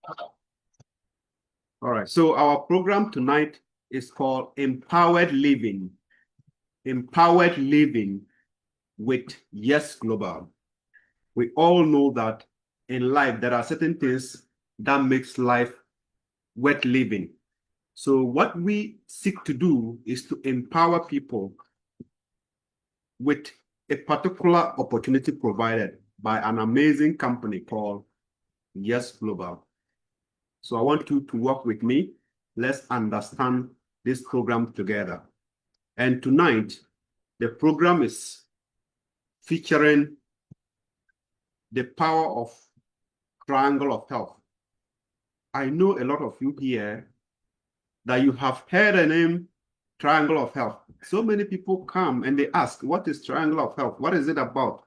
All right, so our program tonight is called Empowered Living. Empowered Living with Yes Global. We all know that in life there are certain things that makes life worth living. So what we seek to do is to empower people with a particular opportunity provided by an amazing company called Yes Global. So I want you to work with me. Let's understand this program together. And tonight, the program is featuring the power of triangle of health. I know a lot of you here that you have heard the name triangle of health. So many people come and they ask, what is triangle of health? What is it about?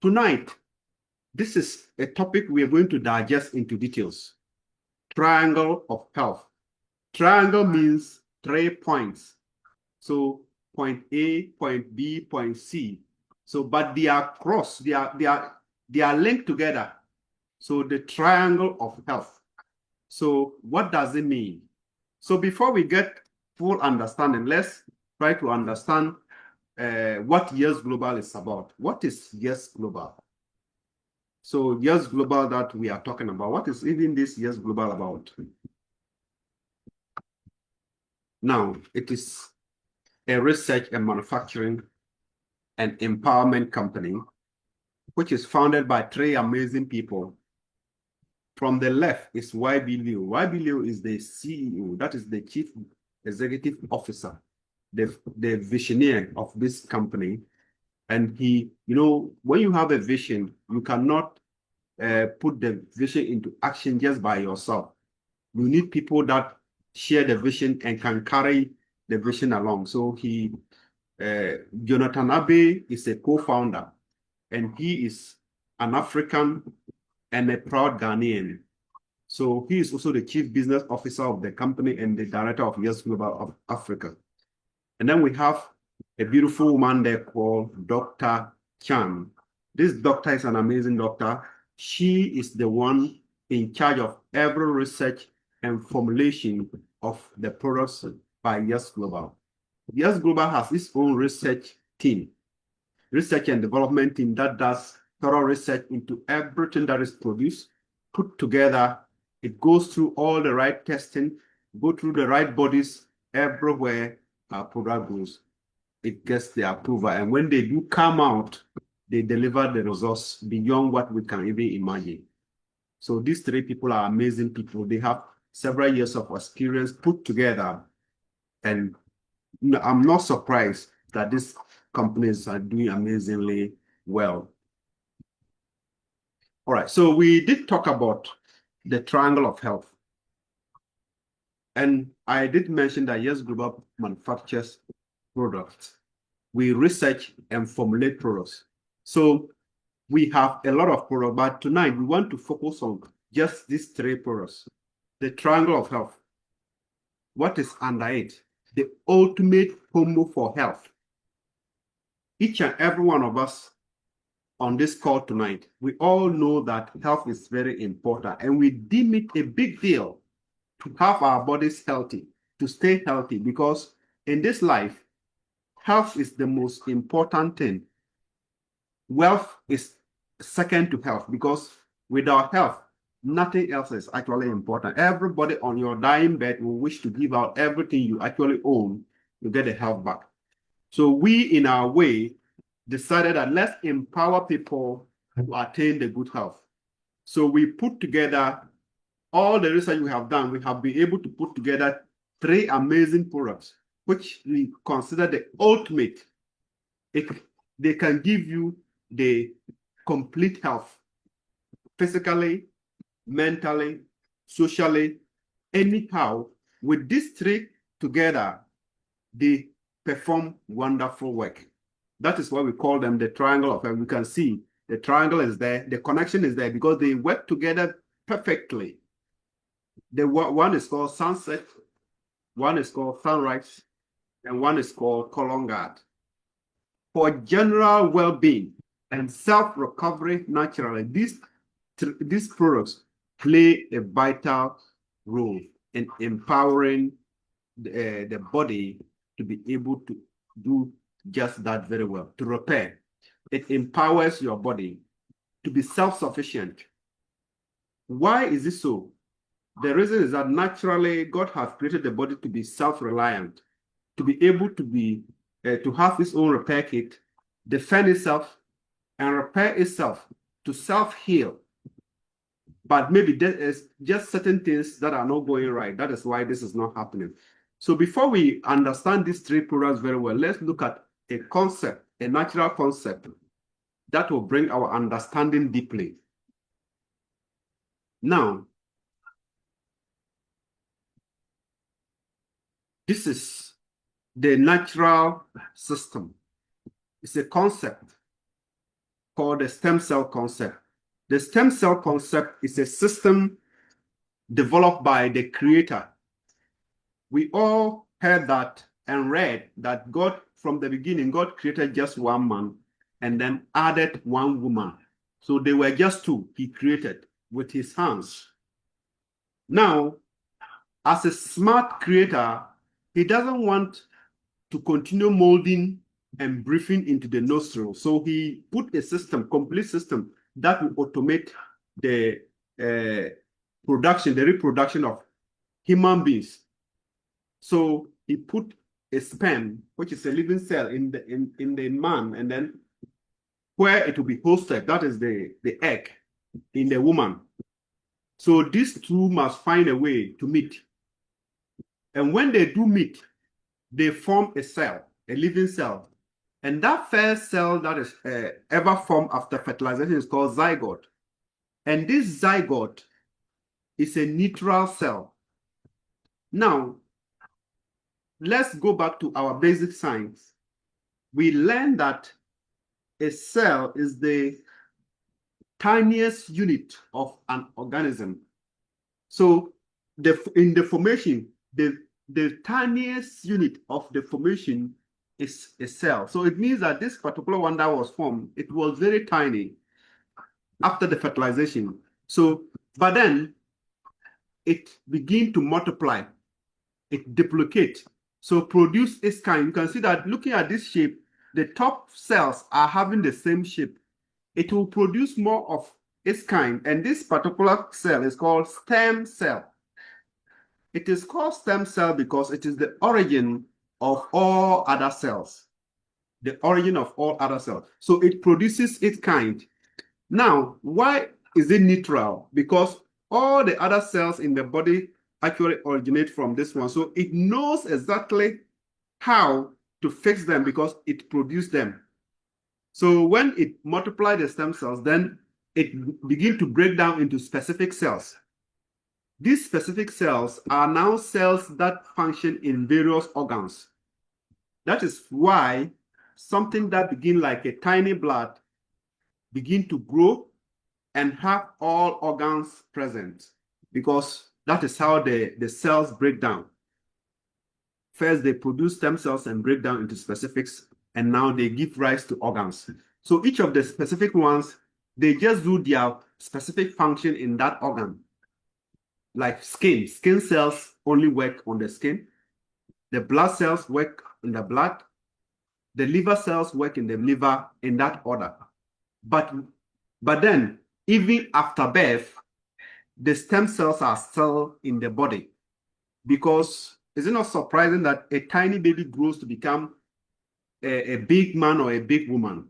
Tonight, this is a topic we are going to digest into details. Triangle of health. Triangle means 3 points. So point A, point B, point C. So, but they are cross, they are linked together. So the triangle of health. So what does it mean? So before we get full understanding, let's try to understand what Yes Global is about. What is Yes Global? So Yes Global that we are talking about, what is even this Yes Global about? Now, it is a research and manufacturing and empowerment company, which is founded by 3 amazing people. From the left is YB Liu. YB Liu is the CEO, that is the Chief Executive Officer, the visionary of this company. And he, when you have a vision, you cannot put the vision into action just by yourself. You need people that share the vision and can carry the vision along. So Jonathan Abe is a co-founder, and he is an African and a proud Ghanaian. So he is also the chief business officer of the company and the director of Yes Global of Africa. And then we have a beautiful woman there called Dr. Chan. This doctor is an amazing doctor. She is the one in charge of every research and formulation of the products by Yes Global. Yes Global has its own research team, research and development team that does thorough research into everything that is produced, put together. It goes through all the right testing, go through the right bodies everywhere our product goes. It gets the approval. And when they do come out, they deliver the results beyond what we can even imagine. So these 3 people are amazing people. They have several years of experience put together. And I'm not surprised that these companies are doing amazingly well. All right, so we did talk about the triangle of health. And I did mention that Yes Global manufactures products. We research and formulate products. So we have a lot of products, but tonight we want to focus on just these 3 products. The triangle of health. What is under it? The ultimate formula for health. Each and every one of us on this call tonight, we all know that health is very important, and we deem it a big deal to have our bodies healthy, to stay healthy, because in this life, health is the most important thing. Wealth is second to health, because without health, nothing else is actually important. Everybody on your dying bed will wish to give out everything you actually own to get the health back. So we, in our way, decided that let's empower people to attain the good health. So we put together all the research we have done. We have been able to put together 3 amazing products, which we consider the ultimate. They can give you the complete health, physically, mentally, socially, anyhow. With these 3 together, they perform wonderful work. That is why we call them the triangle of health. We can see the triangle is there, the connection is there, because they work together perfectly. The one is called sunset, one is called sunrise, and one is called colon guard. For general well-being and self-recovery naturally, these products play a vital role in empowering the body to be able to do just that very well, to repair. It empowers your body to be self-sufficient. Why is this so? The reason is that naturally God has created the body to be self-reliant, to be able to be to have its own repair kit, defend itself, and repair itself, to self-heal. But maybe there is just certain things that are not going right. That is why this is not happening. So before we understand these three products very well, let's look at a concept, a natural concept that will bring our understanding deeply. Now, this is the natural system. It's a concept called the stem cell concept. The stem cell concept is a system developed by the creator. We all heard that and read that God, from the beginning, God created just one man and then added one woman. So they were just two he created with his hands. Now, as a smart creator, he doesn't want to continue molding and breathing into the nostril. So he put a system, complete system, that will automate the reproduction of human beings. So he put a sperm, which is a living cell, in the man, and then where it will be hosted, that is the egg in the woman. So these two must find a way to meet. And when they do meet, they form a cell, a living cell. And that first cell that is ever formed after fertilization is called zygote. And this zygote is a neutral cell. Now, let's go back to our basic science. We learned that a cell is the tiniest unit of an organism. So in the formation, the tiniest unit of the formation is a cell. So it means that this particular one that was formed, it was very tiny after the fertilization. So, but then it begin to multiply, it duplicate, so produce its kind. You can see that looking at this shape, the top cells are having the same shape. It will produce more of its kind, and this particular cell is called stem cell. It is called stem cell because it is the origin of all other cells. The origin of all other cells. So it produces its kind. Now, why is it neutral? Because all the other cells in the body actually originate from this one. So it knows exactly how to fix them because it produced them. So when it multiplies the stem cells, then it begins to break down into specific cells. These specific cells are now cells that function in various organs. That is why something that begins like a tiny blood begin to grow and have all organs present, because that is how the cells break down. First, they produce stem cells and break down into specifics, and now they give rise to organs. So each of the specific ones, they just do their specific function in that organ. Like skin cells only work on the skin. The blood cells work in the blood. The liver cells work in the liver, in that order. But then, even after birth, the stem cells are still in the body, because is it not surprising that a tiny baby grows to become a big man or a big woman?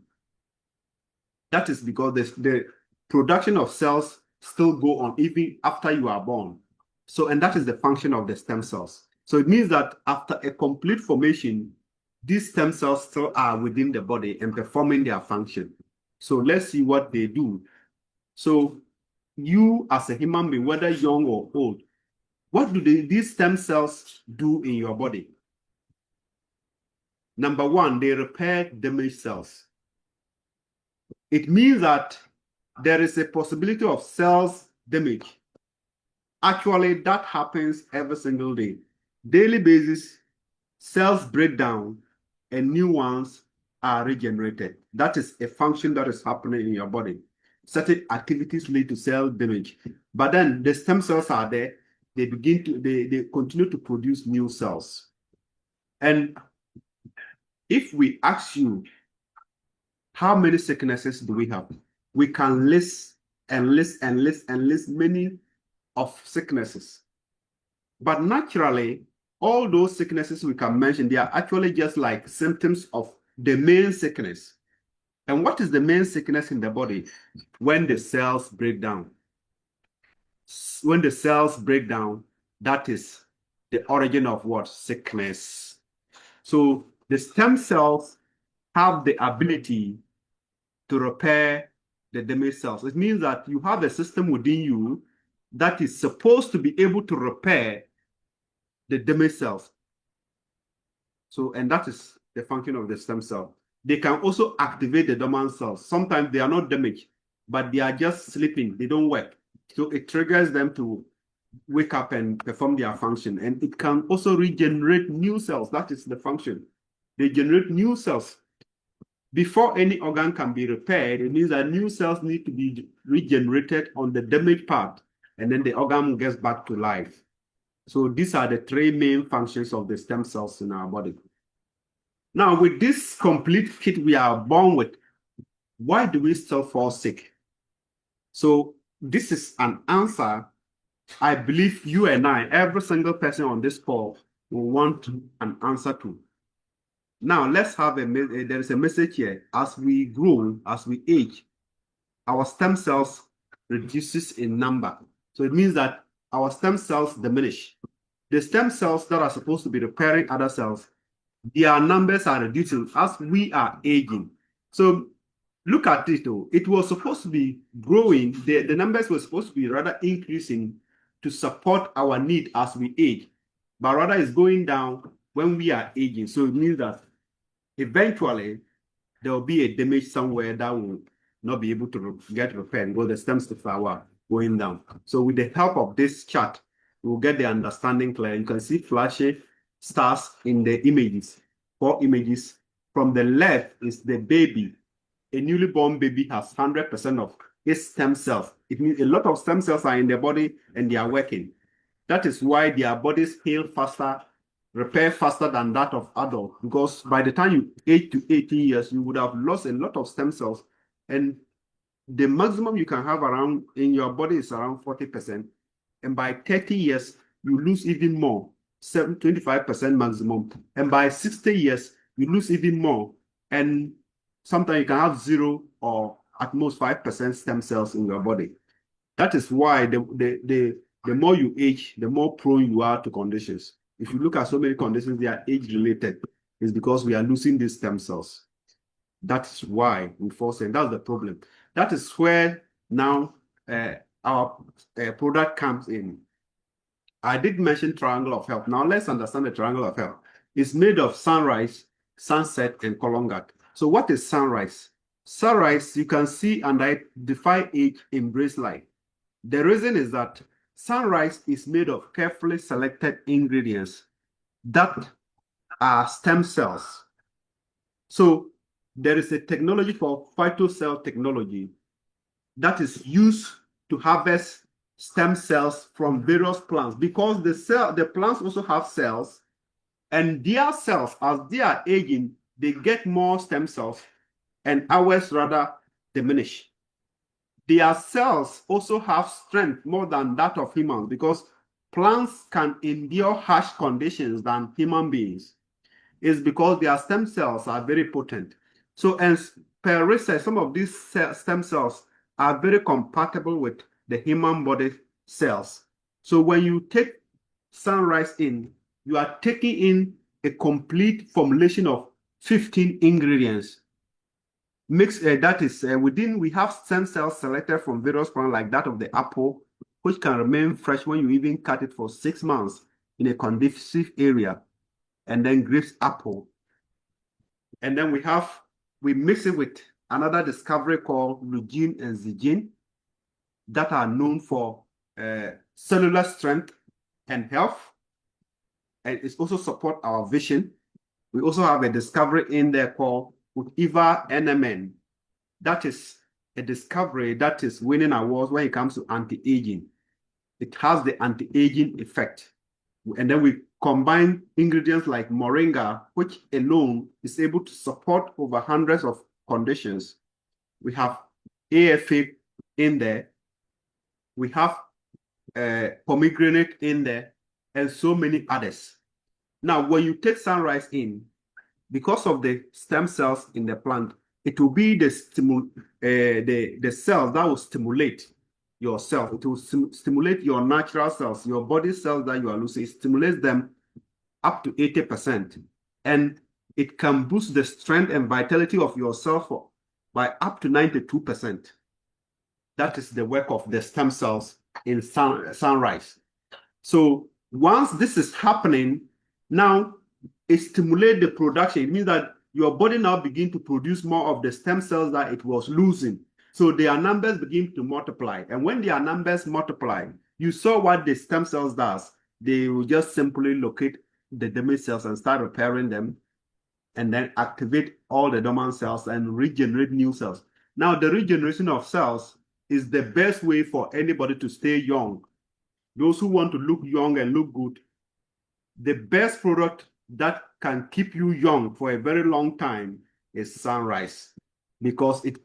That is because the production of cells still go on even after you are born. So, and that is the function of the stem cells. So it means that after a complete formation, these stem cells still are within the body and performing their function. So let's see what they do. So you as a human being, whether young or old, what do these stem cells do in your body? Number one, they repair damaged cells. It means that there is a possibility of cells damage. Actually, that happens every single day. Daily basis, cells break down and new ones are regenerated. That is a function that is happening in your body. Certain activities lead to cell damage. But then the stem cells are there. They continue to produce new cells. And if we ask you, how many sicknesses do we have? We can list many of sicknesses. But naturally, all those sicknesses we can mention, they are actually just like symptoms of the main sickness. And what is the main sickness in the body? When the cells break down. When the cells break down, that is the origin of what? Sickness. So the stem cells have the ability to repair the damaged cells. It means that you have a system within you that is supposed to be able to repair the damaged cells. So, and that is the function of the stem cell. They can also activate the dormant cells. Sometimes they are not damaged, but they are just sleeping. They don't work. So it triggers them to wake up and perform their function. And it can also regenerate new cells. That is the function. They generate new cells. Before any organ can be repaired, it means that new cells need to be regenerated on the damaged part, and then the organ gets back to life. So these are the three main functions of the stem cells in our body. Now, with this complete kit we are born with, why do we still fall sick? So this is an answer I believe you and I, every single person on this call, will want an answer to. Now, let's have there is a message here. As we grow, as we age, our stem cells reduces in number. So it means that our stem cells diminish. The stem cells that are supposed to be repairing other cells, their numbers are reducing as we are aging. So look at it though. It was supposed to be growing. The numbers were supposed to be rather increasing to support our need as we age, but rather it's going down when we are aging. So it means that eventually there will be a damage somewhere that will not be able to get repaired because the stem cells are going down. So with the help of this chart, we'll get the understanding clear. You can see flashy stars in the images, 4 images. From the left is the baby. A newly born baby has 100% of its stem cells. It means a lot of stem cells are in the body and they are working. That is why their bodies heal faster, repair faster than that of adults, because by the time you age to 18 years, you would have lost a lot of stem cells. And the maximum you can have around in your body is around 40%. And by 30 years, you lose even more, 25% maximum. And by 60 years, you lose even more. And sometimes you can have 0 or at most 5% stem cells in your body. That is why the more you age, the more prone you are to conditions. If you look at so many conditions, they are age-related. It's because we are losing these stem cells. That's why we fall sick. That's the problem. That is where now our product comes in. I did mention triangle of health. Now let's understand the triangle of health. It's made of sunrise, sunset, and colongat. So what is sunrise? Sunrise, you can see and identify age, embrace life. The reason is that sunrise is made of carefully selected ingredients that are stem cells. So there is a technology called phytocell technology that is used to harvest stem cells from various plants, because the plants also have cells, and their cells, as they are aging, they get more stem cells and ours rather diminish. Their cells also have strength more than that of humans, because plants can endure harsh conditions than human beings. It's because their stem cells are very potent. So, as per research, some of these stem cells are very compatible with the human body cells. So when you take sunrise in, you are taking in a complete formulation of 15 ingredients. That is within, we have stem cells selected from various plants like that of the apple, which can remain fresh when you even cut it for 6 months in a conducive area, and then grapes apple. And then we mix it with another discovery called lugine and zigine that are known for cellular strength and health. And it also support our vision. We also have a discovery in there called Eva NMN. That is a discovery that is winning awards when it comes to anti-aging. It has the anti-aging effect. And then we combine ingredients like moringa, which alone is able to support over hundreds of conditions. We have AFA in there. We have pomegranate in there, and so many others. Now, when you take sunrise in, because of the stem cells in the plant, it will be the cells that will stimulate your cells. It will stimulate your natural cells, your body cells that you are losing. It stimulates them up to 80%. And it can boost the strength and vitality of your cell by up to 92%. That is the work of the stem cells in sunrise. So once this is happening, now it stimulates the production. It means that your body now begins to produce more of the stem cells that it was losing. So their numbers begin to multiply. And when their numbers multiply, you saw what the stem cells does. They will just simply locate the damaged cells and start repairing them, and then activate all the dormant cells and regenerate new cells. Now, the regeneration of cells is the best way for anybody to stay young. Those who want to look young and look good, the best product that can keep you young for a very long time is sunrise, because it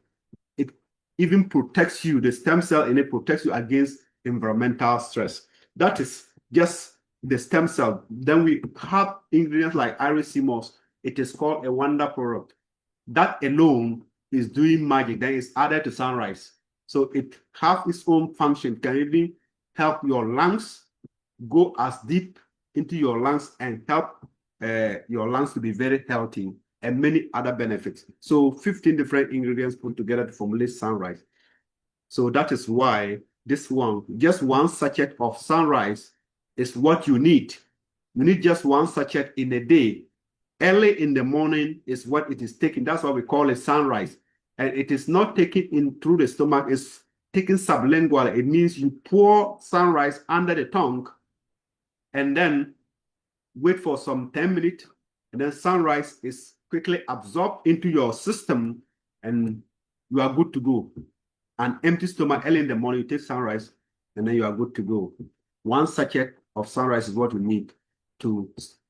even protects you. The stem cell in it protects you against environmental stress. That is just the stem cell. Then we have ingredients like iris moss. It is called a wonder product. That alone is doing magic. Then it's added to sunrise. So it has its own function. Can even help your lungs go as deep into your lungs and help your lungs to be very healthy, and many other benefits. So 15 different ingredients put together to formulate sunrise. So that is why this one, just one sachet of sunrise is what you need. You need just one sachet in a day. Early in the morning is what it is taken. That's what we call a sunrise. And it is not taken in through the stomach, it's taken sublingual. It means you pour sunrise under the tongue and then wait for some 10 minutes, and then sunrise is quickly absorbed into your system, and you are good to go. An empty stomach early in the morning, you take sunrise, and then you are good to go. One sachet of sunrise is what you need to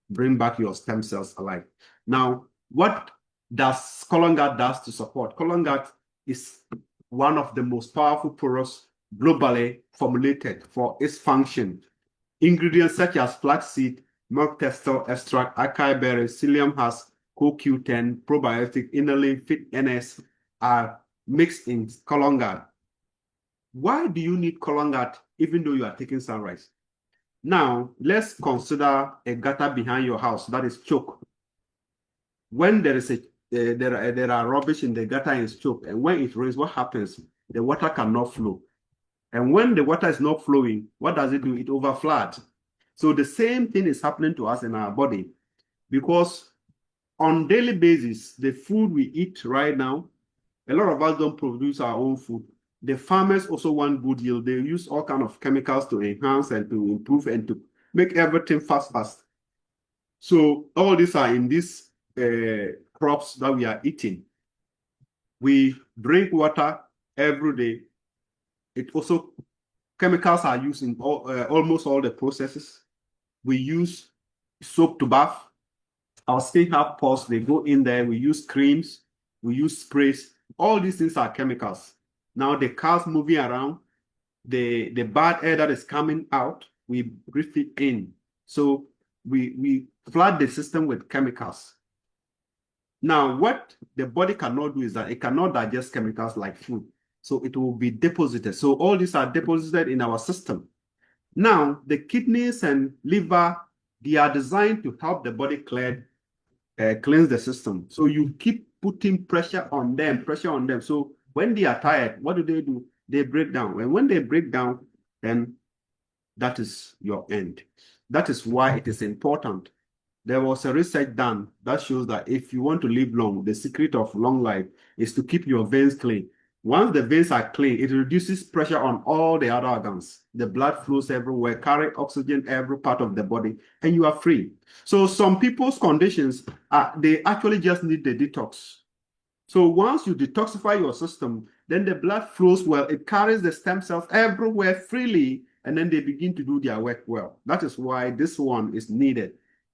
bring back your stem cells alive. Now, what does Colongat does to support? Colongat is one of the most powerful products globally formulated for its function. Ingredients such as flaxseed, milk thistle extract, acai berry, psyllium husk, CoQ10, probiotic, inulin, fit NS are mixed in Colongat. Why do you need Colongat even though you are taking sunrise? Now, let's consider a gutter behind your house that is choked. When there is there are rubbish in the gutter and it's choked, and when it rains, what happens? The water cannot flow. And when the water is not flowing, what does it do? It overfloods. So the same thing is happening to us in our body, because on daily basis, the food we eat right now, a lot of us don't produce our own food. The farmers also want good yield. They use all kinds of chemicals to enhance and to improve and to make everything fast. So all these are in these crops that we are eating. We drink water every day. It also, chemicals are used in almost all the processes. We use soap to bath. Our skin have pores, they go in there. We use creams, we use sprays. All these things are chemicals. Now the cars moving around, the bad air that is coming out, we breathe it in. So we flood the system with chemicals. Now, what the body cannot do is that it cannot digest chemicals like food. So it will be deposited. So all these are deposited in our system. Now, the kidneys and liver, they are designed to help the body cleanse the system. So you keep putting pressure on them. So when they are tired, what do? They break down. And when they break down, then that is your end. That is why it is important. There was a research done that shows that if you want to live long, the secret of long life is to keep your veins clean. Once the veins are clean, it reduces pressure on all the other organs. The blood flows everywhere, carry oxygen every part of the body, and you are free. So some people's conditions, they actually just need the detox. So once you detoxify your system, then the blood flows well. It carries the stem cells everywhere freely, and then they begin to do their work well. That is why this one is needed.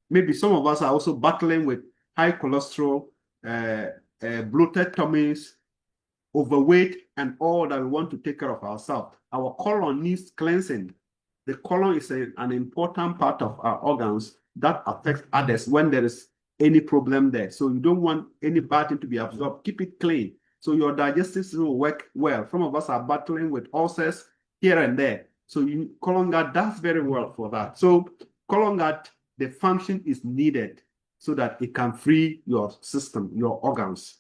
Maybe some of us are also battling with high cholesterol, bloated tummies, overweight, and all that we want to take care of ourselves. Our colon needs cleansing. The colon is an important part of our organs that affects others when there is any problem there. So you don't want any bad thing to be absorbed. Keep it clean so your digestive system will work well. Some of us are battling with ulcers here and there. So colon gut does very well for that. So colon gut, the function is needed so that it can free your system, your organs.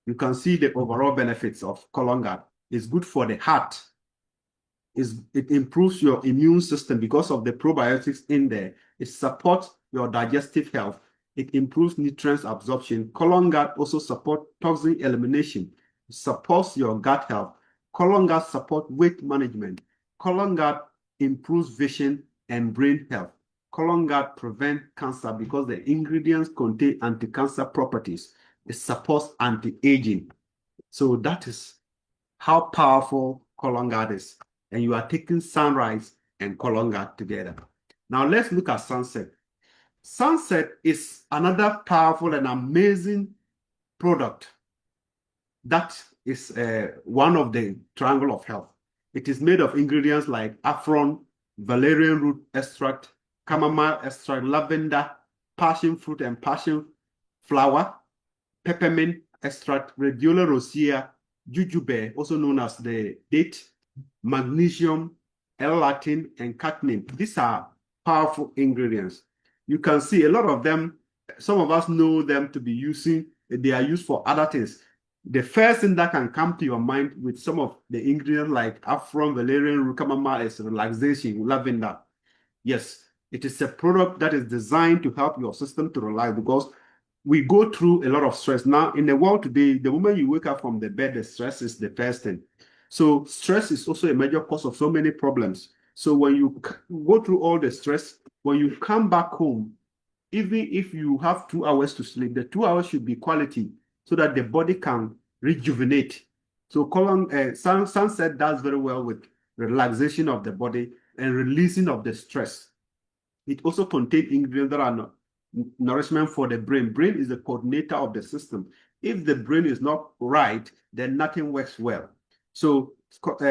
You can see the overall benefits of colon gut. It's good for the heart. It improves your immune system because of the probiotics in there. It supports your digestive health. It improves nutrients absorption. Colon gut also supports toxin elimination. It supports your gut health. Colon gut supports weight management. Colon gut improves vision and brain health. Colon gut prevents cancer because the ingredients contain anti-cancer properties. It supports anti-aging. So that is how powerful colon gut is. And you are taking sunrise and colon gut together. Now let's look at sunset. Sunset is another powerful and amazing product that is one of the triangle of health. It is made of ingredients like saffron, valerian root extract, chamomile extract, lavender, passion fruit and passion flower, peppermint extract, radiola rosea, jujube, also known as the date, magnesium, L-latin, and catnip. These are powerful ingredients. You can see a lot of them, some of us know them to be they are used for other things. The first thing that can come to your mind with some of the ingredients like saffron, valerian, chamomile is relaxation, lavender. Yes, it is a product that is designed to help your system to relax because we go through a lot of stress. Now, in the world today, the moment you wake up from the bed, the stress is the first thing. So stress is also a major cause of so many problems. So when you go through all the stress, when you come back home, even if you have 2 hours to sleep, the 2 hours should be quality so that the body can rejuvenate. So sunset does very well with relaxation of the body and releasing of the stress. It also contains ingredients that are nourishment for the brain. Brain is the coordinator of the system. If the brain is not right, then nothing works well. So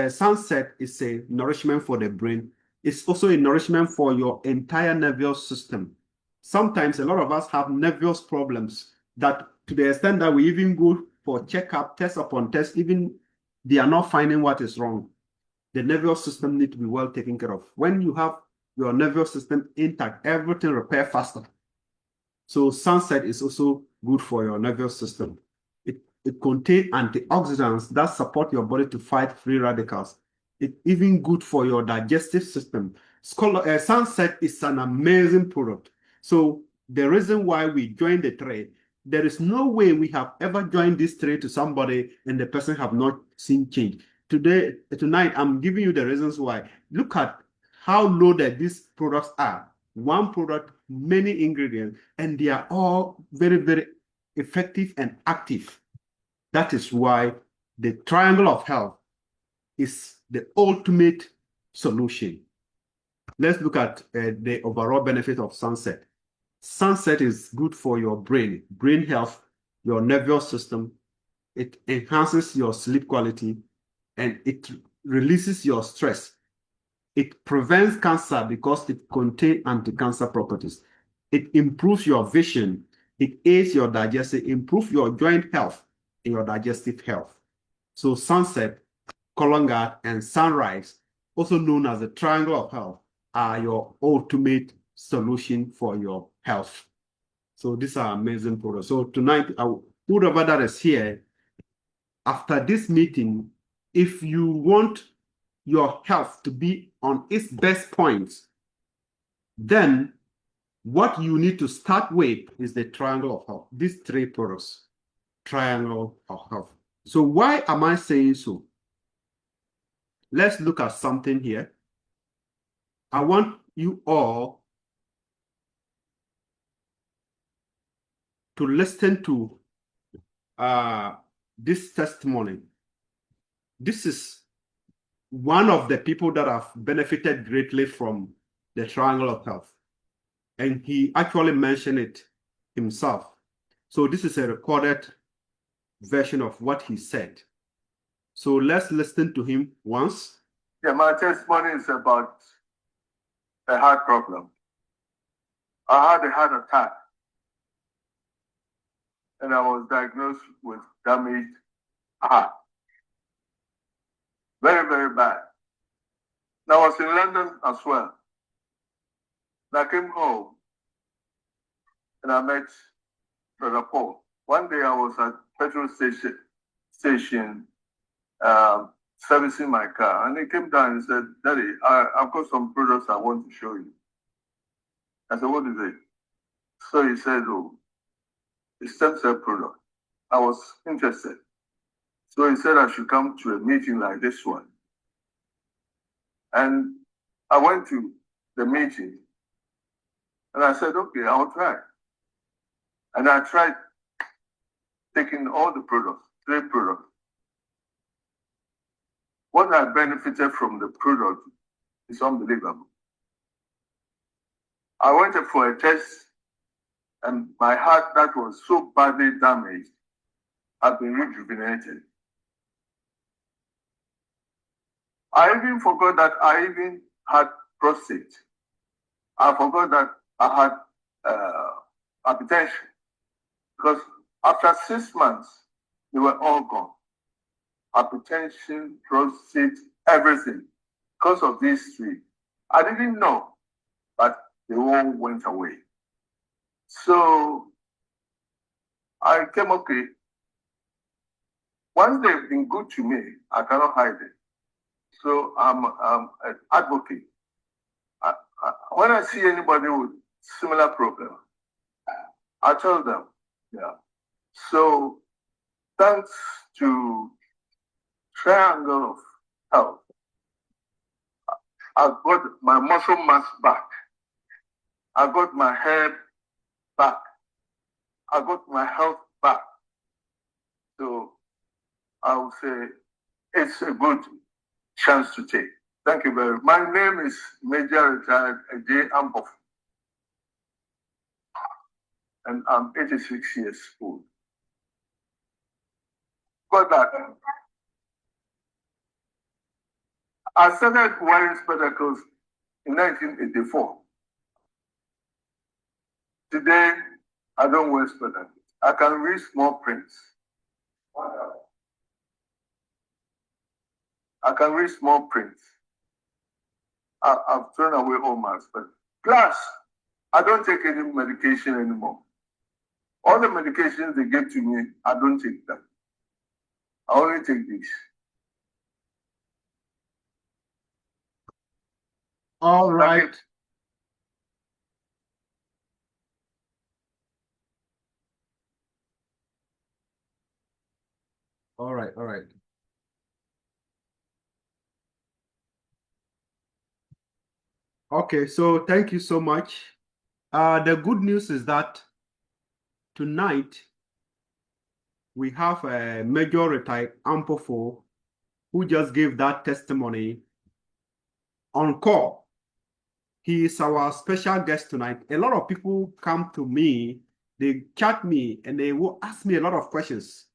sunset is a nourishment for the brain. It's also a nourishment for your entire nervous system. Sometimes a lot of us have nervous problems that to the extent that we even go for checkup, test upon test, even they are not finding what is wrong. The nervous system needs to be well taken care of. When you have your nervous system intact, everything repair faster. So sunset is also good for your nervous system. It contains antioxidants that support your body to fight free radicals. It's even good for your digestive system. Sunset is an amazing product. So the reason why we joined the trade, there is no way we have ever joined this trade to somebody and the person have not seen change. Tonight, I'm giving you the reasons why. Look at how loaded these products are. One product, many ingredients, and they are all very, very effective and active. That is why the triangle of health is the ultimate solution. Let's look at the overall benefit of sunset. Sunset is good for your brain health, your nervous system. It enhances your sleep quality and it releases your stress. It prevents cancer because it contains anti-cancer properties. It improves your vision. It aids your digestion, improves your joint health and your digestive health. So sunset, colon gut, and sunrise, also known as the triangle of health, are your ultimate solution for your health. So these are amazing products. So tonight, whoever that is here, after this meeting, if you want your health to be on its best points, then what you need to start with is the triangle of health. These 3 products, triangle of health. So why am I saying so? Let's look at something here. I want you all to listen to this testimony. This is one of the people that have benefited greatly from the Triangle of Health. And he actually mentioned it himself. So this is a recorded version of what he said. So let's listen to him once. Yeah, my testimony is about a heart problem. I had a heart attack and I was diagnosed with damaged heart. Very, very bad. And I was in London as well. And I came home and I met Brother Paul. One day I was at petrol station servicing my car, and he came down and said, "Daddy, I've got some products I want to show you." I said, "What is it?" So he said, "Oh, it's stem cell product." I was interested. So he said I should come to a meeting like this one. And I went to the meeting and I said, "Okay, I'll try." And I tried taking all the products, 3 products. What I benefited from the product is unbelievable. I went for a test and my heart that was so badly damaged had been rejuvenated. I even forgot that I even had prostate. I forgot that I had hypertension because after 6 months, they were all gone. Hypertension, prostate, everything. Because of these 3. I didn't know, but they all went away. So I came okay. Once they've been good to me, I cannot hide it. So I'm an advocate. When I see anybody with similar problem, I tell them, yeah. So thanks to Triangle of Health, I got my muscle mass back. I got my hair back. I got my health back. So I would say it's a good chance to take. Thank you very much. My name is Major Retired J. Amboff, and I'm 86 years old. Got that. I started wearing spectacles in 1984. Today, I don't wear spectacles. I can read small prints. I can read small prints. I've thrown away all my spectacles. Plus, I don't take any medication anymore. All the medications they give to me, I don't take them. I only take these. All right. All right. All right. Okay, so thank you so much. The good news is that tonight we have a Major Retired Ampofo who just gave that testimony on call. He is our special guest tonight. A lot of people come to me, they chat me, and they will ask me a lot of questions.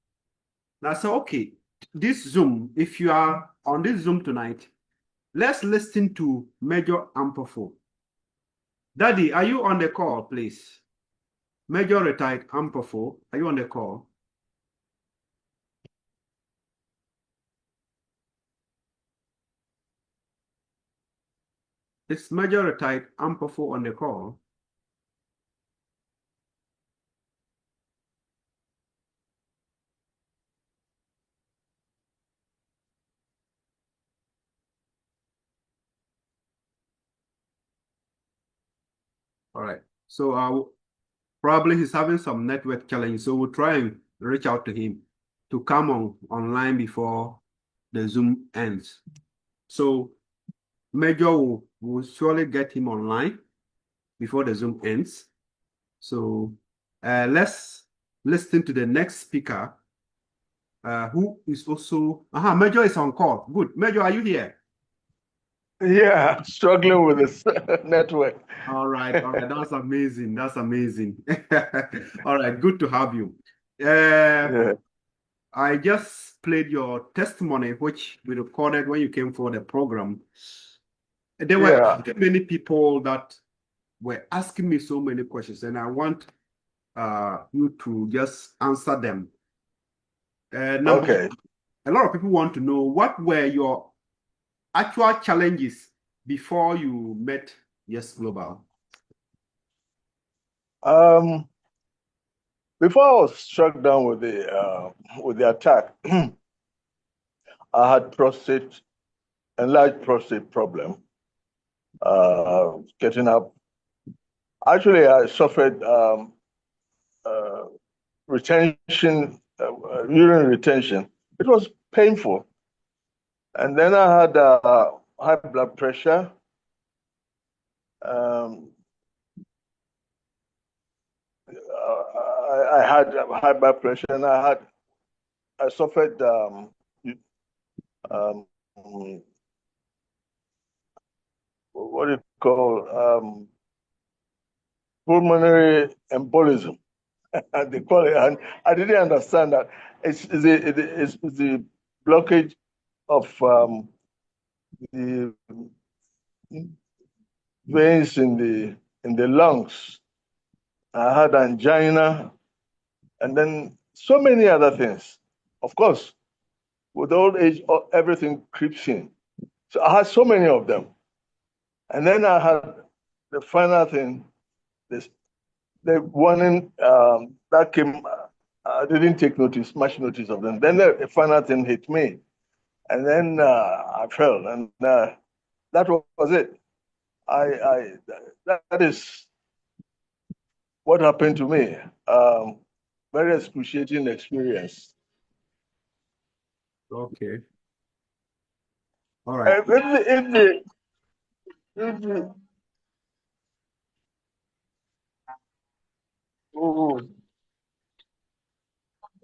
And I say, okay, this Zoom, if you are on this Zoom tonight, let's listen to Major Ampofo. Daddy, are you on the call, please? Major Retired Ampofo, are you on the call? Is Major Retired Ampofo on the call? All right. So probably he's having some network challenge. So we'll try and reach out to him to come online before the Zoom ends. So Major will surely get him online before the Zoom ends. So let's listen to the next speaker, who is also Major is on call. Good. Major, are you here? Yeah, struggling with this network. All right, that's amazing. That's amazing. All right, good to have you. Yeah, I just played your testimony, which we recorded when you came for the program. There were yeah. many people that were asking me so many questions, and I want you to just answer them. Number, Okay. a lot of people want to know what were your actual challenges before you met Yes Global. Before I was struck down with the attack, I had enlarged prostate problem. Getting up. Actually, I suffered uh, retention, urine retention. It was painful. And then I had high blood pressure. Um, I had high blood pressure, and I suffered um, what do you call pulmonary embolism. They call it, and I didn't understand that it's the blockage of the veins in the lungs. I had angina, and then so many other things. Of course, with old age, everything creeps in. So I had so many of them, and then I had the final thing, this the warning that came. I didn't take much notice of them. Then the final thing hit me, and then I fell, and that was it. I that is what happened to me. Very excruciating experience. Okay. All right. If oh,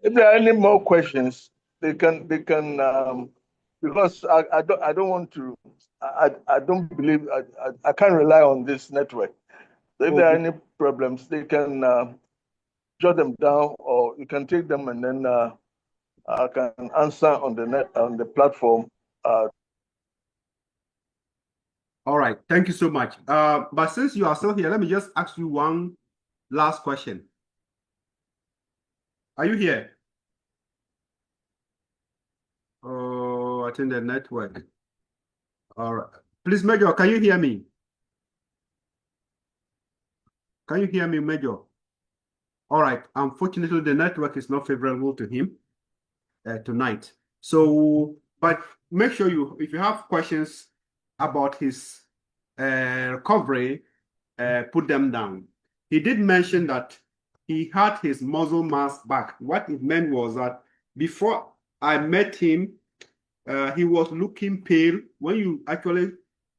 if there are any more questions, they can because I don't want to I don't believe I can't rely on this network. So if there are Okay. any problems, they can jot them down, or you can take them, and then I can answer on the platform. All right. Thank you so much. But since you are still here, let me just ask you one last question. Are you here? Oh, I think the network. All right. Please, Major, can you hear me? Can you hear me, Major? All right. Unfortunately, the network is not favorable to him tonight. So, but make sure if you have questions about his recovery, put them down. He did mention that he had his muscle mass back. What it meant was that before I met him, he was looking pale. When you actually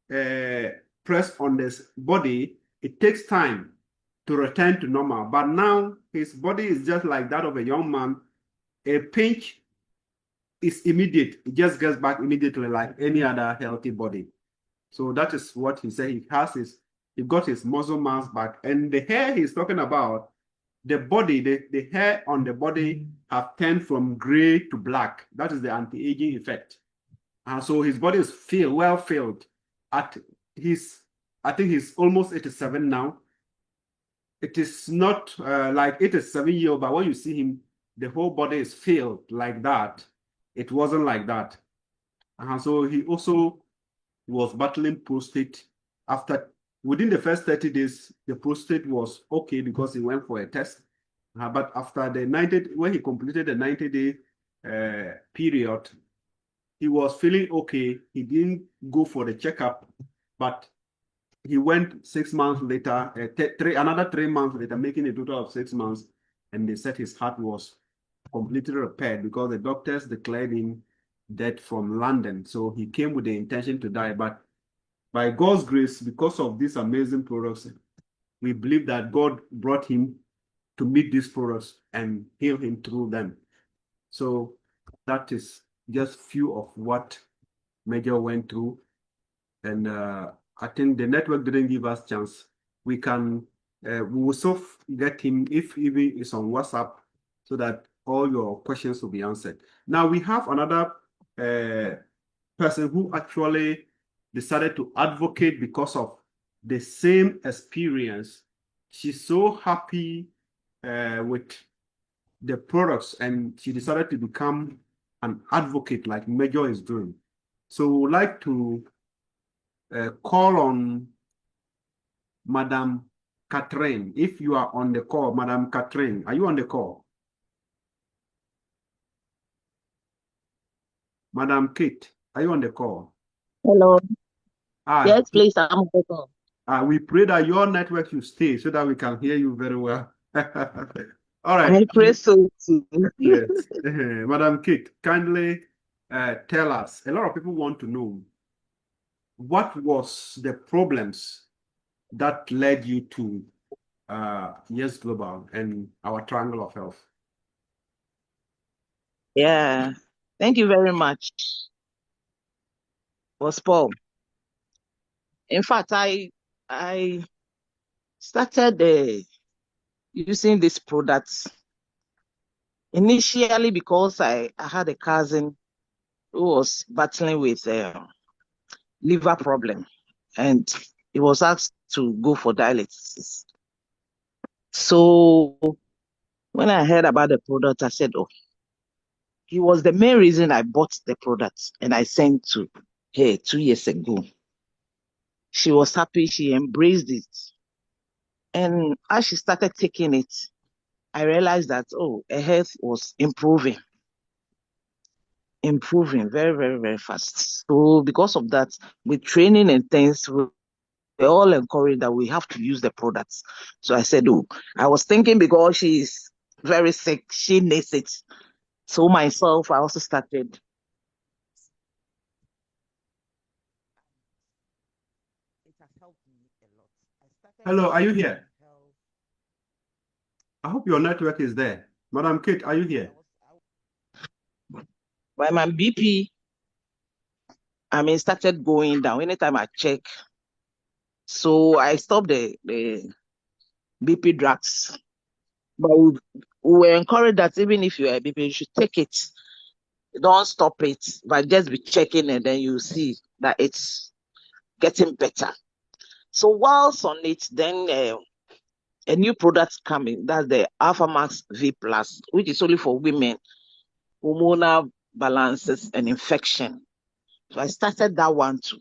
press on this body, it takes time to return to normal. But now his body is just like that of a young man. A pinch is immediate. It just gets back immediately like any other healthy body. So that is what he said. He got his muscle mass back. And the hair he's talking about, the body, the hair on the body have turned from gray to black. That is the anti-aging effect. And so his body is well filled. At I think he's almost 87 now. It is not like 87-year-old, but when you see him, the whole body is filled like that. It wasn't like that. And so he also was battling prostate. Within the first 30 days, the prostate was okay because he went for a test. But after when he completed the 90-day period, he was feeling okay. He didn't go for the checkup, but he went 6 months later, another 3 months later, making a total of 6 months, and they said his heart was completely repaired because the doctors declared him dead from London. So he came with the intention to die, but by God's grace, because of these amazing products, we believe that God brought him to meet these products and heal him through them. So that is just few of what Major went through. and I think the network didn't give us chance. We can, we will so get him if he is on WhatsApp so that all your questions will be answered. Now we have another person who actually decided to advocate because of the same experience. She's so happy with the products and she decided to become an advocate like Major is doing. So we would like to call on Madam Catherine. If you are on the call, Madam Catherine, are you on the call? Madam Kate, are you on the call? Hello. Ah, Yes, please, I'm welcome. we pray that your network should stay so that we can hear you very well. All right. I pray so too. Yes. Madam Kate, kindly tell us. A lot of people want to know what was the problems that led you to Yes Global and our Triangle of Health. Yeah. Thank you very much, Boss Paul. In fact, I started using these products initially because I had a cousin who was battling with liver problem, and he was asked to go for dialysis. So when I heard about the product, I said, "Oh, he was the main reason I bought the product and I sent to her 2 years ago." She was happy, she embraced it. And as she started taking it, I realized that, oh, her health was improving very, very, very fast. So because of that, with training and things, we're all encouraged that we have to use the products. So I said, oh, I was thinking because she's very sick, she needs it. So myself, I also started. It has helped me a lot. Hello, are you here? I hope your network is there. Madam Kate, are you here? By my BP, started going down anytime I check. So I stopped the BP drugs. But we were encouraged that even if you are BP, you should take it. Don't stop it, but just be checking and then you see that it's getting better. So whilst on it, then a new product coming, that's the Alpha Max V Plus, which is only for women, hormonal balances and infection. So I started that one too.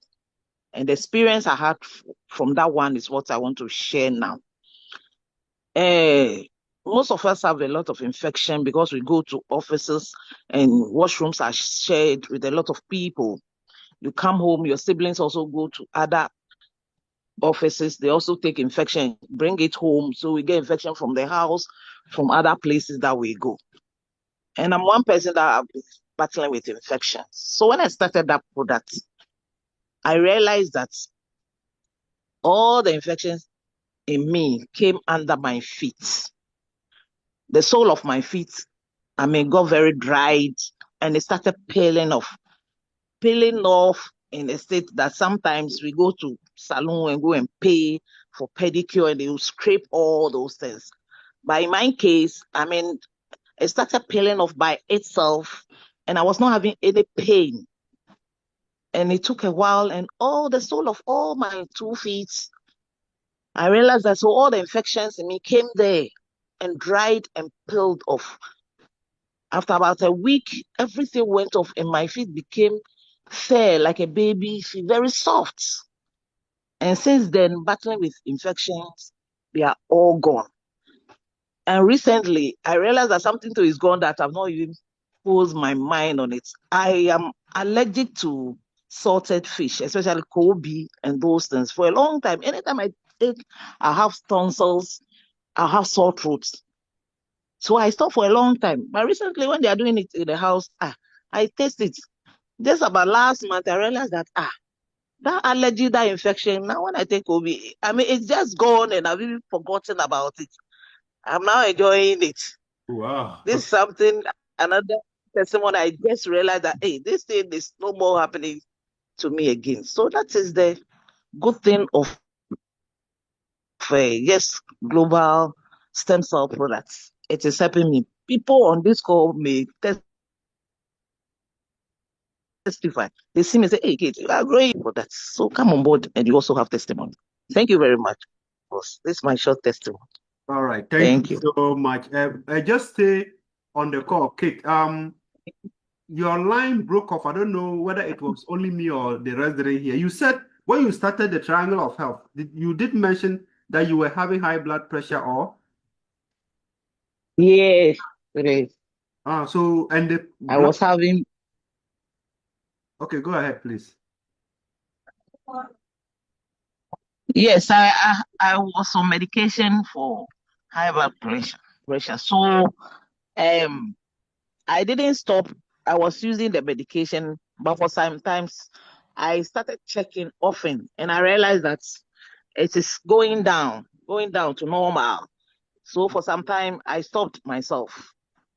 And the experience I had from that one is what I want to share now. Most of us have a lot of infection because we go to offices and washrooms are shared with a lot of people. You come home, your siblings also go to other offices. They also take infection, bring it home. So we get infection from the house, from other places that we go. And I'm one person that I've been battling with infections. So when I started that product, I realized that all the infections in me came under my feet. The sole of my feet, got very dried and it started peeling off in a state that sometimes we go to salon and go and pay for pedicure and they will scrape all those things. But in my case, it started peeling off by itself and I was not having any pain. And it took a while and all the sole of all my 2 feet, I realized that so all the infections in me came there and dried and peeled off. After about a week, everything went off and my feet became fair like a baby, very soft. And since then, battling with infections, they are all gone. And recently, I realized that something too is gone that I've not even posed my mind on it. I am allergic to salted fish, especially Kobe and those things. For a long time, anytime I take, I have tonsils, I have sore throats. So I stopped for a long time. But recently, when they are doing it in the house, I taste it. Just about last month, I realized that that allergy, that infection, now when I take OB, it's just gone and I've even forgotten about it. I'm now enjoying it. Wow. This is something, another testimony, I just realized that, hey, this thing is no more happening to me again. So that is the good thing of yes, global stem cell products. It is helping me. People on this call may testify. They see me say, hey, Kate, you are growing products. So come on board and you also have testimony. Thank you very much. This is my short testimony. All right. Thank Thank you. you so much. I just stay on the call, Kate. Your line broke off. I don't know whether it was only me or the rest didn't hear. You said when you started the Triangle of Health, you did mention that you were having high blood pressure or Yes, it is. so and the I blood. was having, Okay, go ahead, please. yes, I was on medication for high blood pressure. So I didn't stop. I was using the medication, but for sometimes I started checking often and I realized that it is going down to normal. So for some time I stopped myself.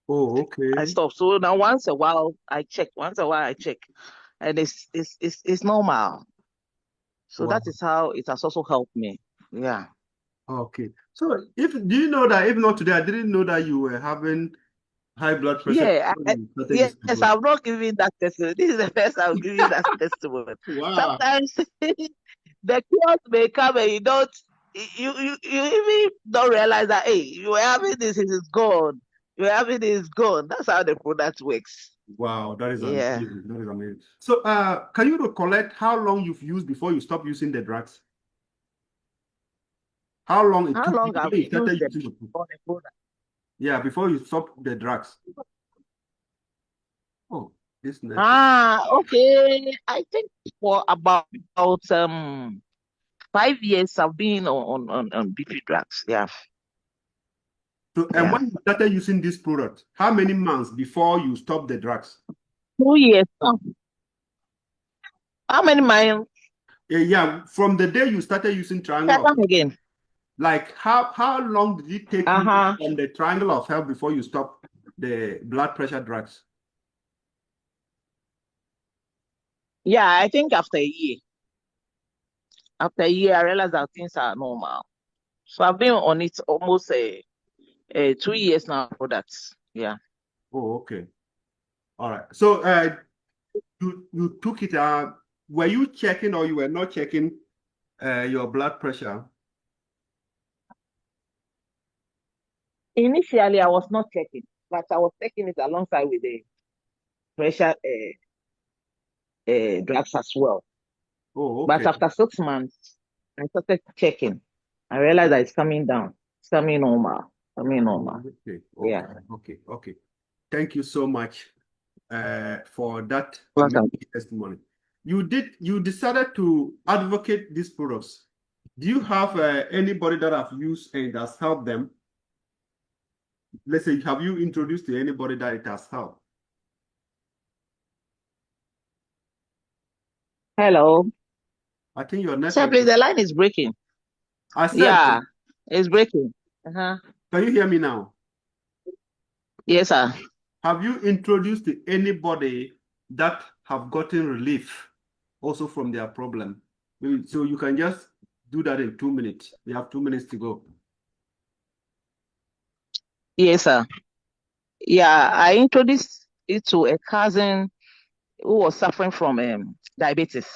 Oh, I okay. stopped. So now once a while I check. And it's normal. So Wow. that is how it has also helped me. Yeah. Okay. So do you know that if not today, I didn't know that you were having high blood pressure Yeah. when you started Yes, using the product. I'm not giving that testimony. This is the first I'm giving that testimony. Wow. Sometimes the cures may come and you even don't realize that hey, you are having this, it is gone. You are having this gone. That's how the product works. Wow, that is Yeah. amazing. That is amazing. So, can you recollect how long you've used before you stopped using the drugs? How long it How took you long have when you you used started them using the on the product? yeah, before you stopped the drugs? Oh, this network. Okay. I think for about 5 years I've been on BP drugs. Yeah. So, and Yeah. when you started using this product, how many months before you stopped the drugs? 2 years now. How many miles? Yeah, from the day you started using Triangle of Come again. like how long did it take you Uh-huh. from the Triangle of Health before you stopped the blood pressure drugs? Yeah, I think after a year. After a year, I realized that things are normal. So I've been on it almost 2 years now, products. Yeah. Oh, okay. All right. So, you took it. Were you checking or you were not checking your blood pressure? Initially, I was not checking, but I was taking it alongside with the pressure drugs as well. Oh, But okay. after 6 months, I started checking. I realized that it's coming down. It's coming normal. Coming normal. Okay. Yeah. Okay. Thank you so much for that Welcome. amazing testimony. You decided to advocate these products. Do you have anybody that have used and has helped them? Let's say, have you introduced to anybody that it has helped? Hello. I think your Sir, network. please, the line is breaking. I said, Yeah, it's breaking. Uh-huh. can you hear me now? Yes, sir. Have you introduced to anybody that have gotten relief also from their problem? So you can just do that in 2 minutes. We have 2 minutes to go. Yes, sir. Yeah, I introduced it to a cousin who was suffering from diabetes,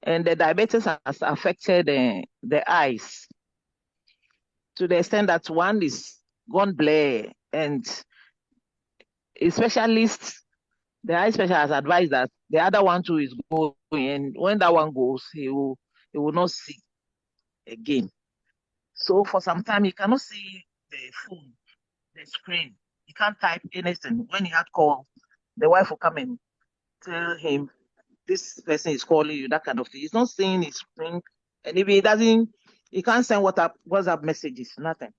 and the diabetes has affected the eyes to the extent that one is gone blur, and a specialist, the eye specialist, has advised that the other one too is going, and when that one goes, he will not see again. So for some time, he cannot see the phone, the screen. He can't type anything. When he had call, the wife will come and tell him this person is calling you, that kind of thing. He's not seeing his screen. And if he doesn't, he can't send WhatsApp messages, nothing.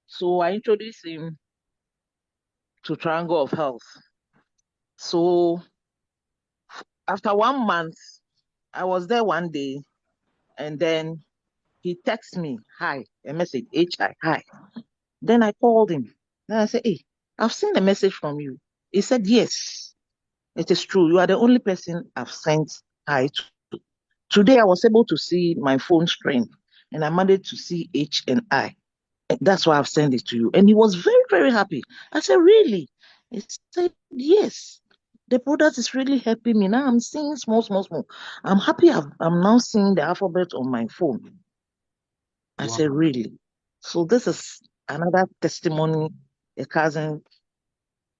So I introduced him to Triangle of Health. So after 1 month, I was there one day, and then he texted me, hi, a message, HI, hi. Then I called him. Then I said, hey, I've seen a message from you. He said, yes, it is true. You are the only person I've sent high. Today I was able to see my phone screen, and I managed to see H and I. That's why I've sent it to you. And he was very, very happy. I said, really? He said, yes. The product is really helping me. Now I'm seeing small, small, small. I'm happy I'm now seeing the alphabet on my phone. I Wow. said, really? So this is another testimony a cousin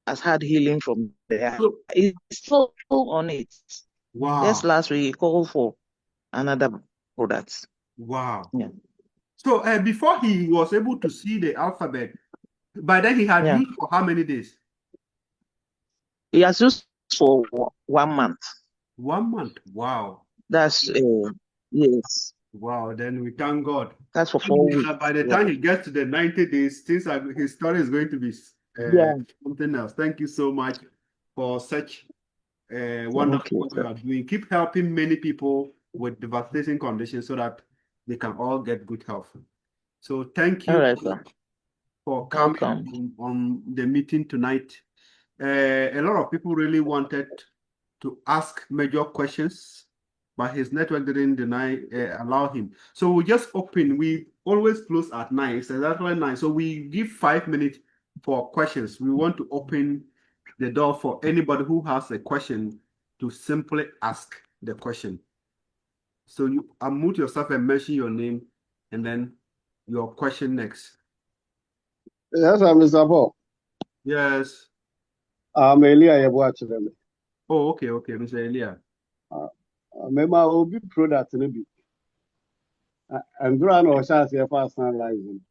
has had healing from there. So, He's still on it. wow. Just last week, he called for another product. Wow. Yeah. So before he was able to see the alphabet, by then he had Yeah. used for how many days? He has used for 1 month. 1 month. Wow. That's yes. Wow. Then we thank God. That's for 4 weeks. By the Yeah. time he gets to the 90 days, his story is going to be Yeah. something else. Thank you so much for such wonderful Okay, work you sir. are doing. Keep helping many people with devastating conditions so that they can all get good health. So thank All you right, sir. for coming Welcome. on the meeting tonight. A lot of people really wanted to ask major questions, but his network didn't allow him. So we just open. We always close at 9. It's exactly 9. So we give 5 minutes for questions. We want to open the door for anybody who has a question to simply ask the question. So you unmute yourself and mention your name and then your question next. Yes, I'm Mr. Paul. Yes. I'm Elia Yabuachireme. Oh, okay, Mr. Elia. Remember, I'll be product in a bit. Andrew or Shas here for sunrising.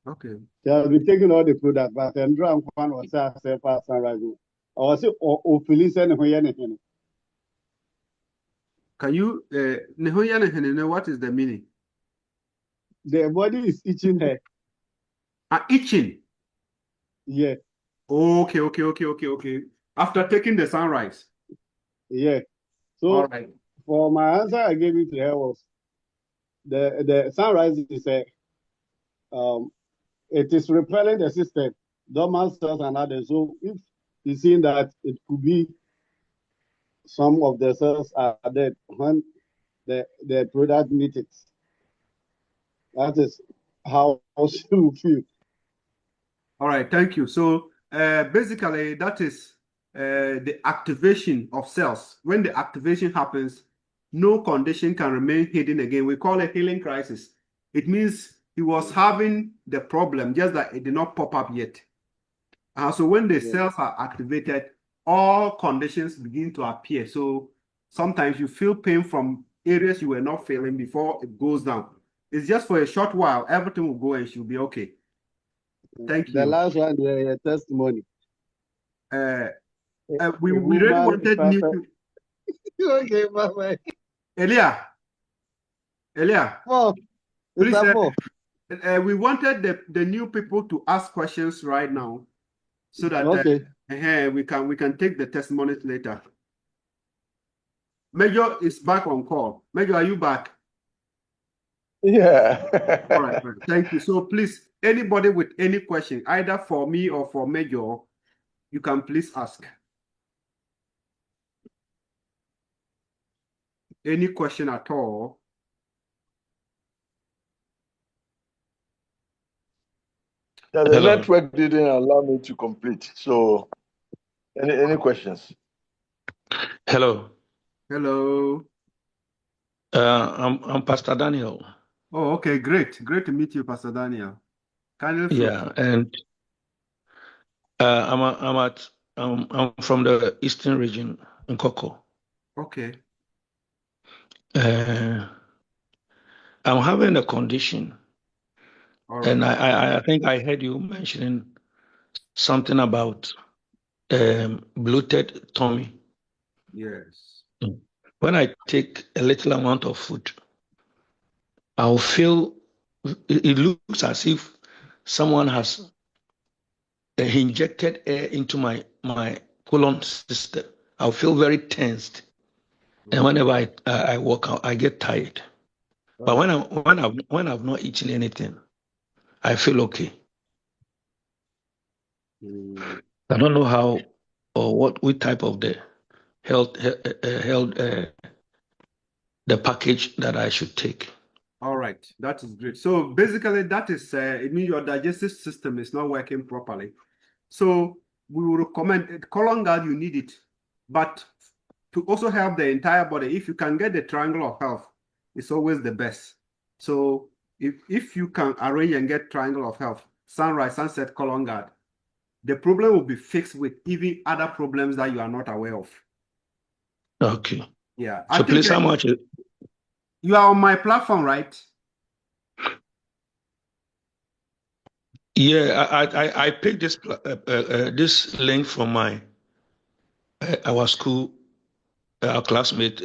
Okay. They'll be taking all the product, but Andrew and Kwan or Shas here for sunrising. Or say, or Phyllis and anything. Can you what is the meaning? The body is itching her. Itching. Yeah, Okay. After taking the sunrise. yeah. All So right. for my answer, I gave it to her was the sunrise is it is repelling the system, dormant cells and others. So if you see that it could be some of the cells are dead when the product meets it. That is how she will feel. All right, thank you. So basically that is the activation of cells. When the activation happens, no condition can remain hidden again. We call it healing crisis. It means he was having the problem, just that it did not pop up yet. So when the cells are activated, all conditions begin to appear. So sometimes you feel pain from areas you were not feeling before it goes down. It's just for a short while. Everything will go and she'll be okay. Thank The you. last one, the testimony. We really wanted new people. Okay, bye-bye. Elia, Paul, please, Mr. Paul. we wanted the new people to ask questions right now so that Okay. we can take the testimonies later. Major is back on call. Major, are you back? Yeah. All right. Thank you. So please, anybody with any question, either for me or for Major, you can please ask. Any question at all? Yeah, the Hello. network didn't allow me to complete. So, any questions? Hello. Hello. I'm Pastor Daniel. Oh, okay, great. Great to meet you, Pastor Daniel. Kindly flow. Yeah, and I'm from the Eastern region in Koko. Okay. I'm having a condition, All right. and I think I heard you mentioning something about bloated tummy. Yes. When I take a little amount of food, I'll feel it looks as if someone has injected air into my colon system. I'll feel very tensed, and whenever I walk out, I get tired. But when I've not eaten anything, I feel okay. I don't know how or what type of the health the package that I should take. All right, that is great. So basically, that is it means your digestive system is not working properly. So we will recommend colon guard. You need it, but to also help the entire body, if you can get the triangle of health, it's always the best. So if you can arrange and get triangle of health, sunrise, sunset, colon guard, the problem will be fixed with even other problems that you are not aware of. Okay. Yeah. So please, how much? You are on my platform, right? Yeah, I picked this this link from my our school, our classmate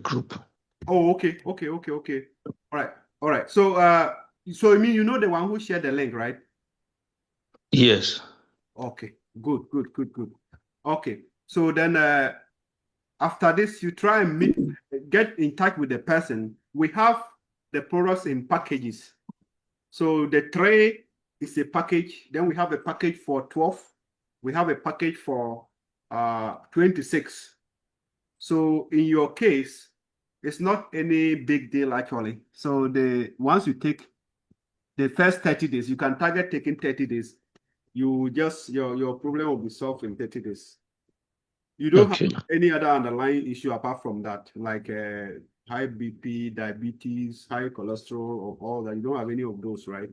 group. Oh, okay. All right. So I mean, you know the one who shared the link, right? Yes. Okay. Good. Okay. So then after this, you try and get in touch with the person. We have the products in packages. So the tray is a package. Then we have a package for 12. We have a package for 26. So in your case, it's not any big deal actually. So once you take the first 30 days, you can target taking 30 days. You just your problem will be solved in 30 days. You don't have any other underlying issue apart from that, like high BP, diabetes, high cholesterol, or all that. You don't have any of those, right?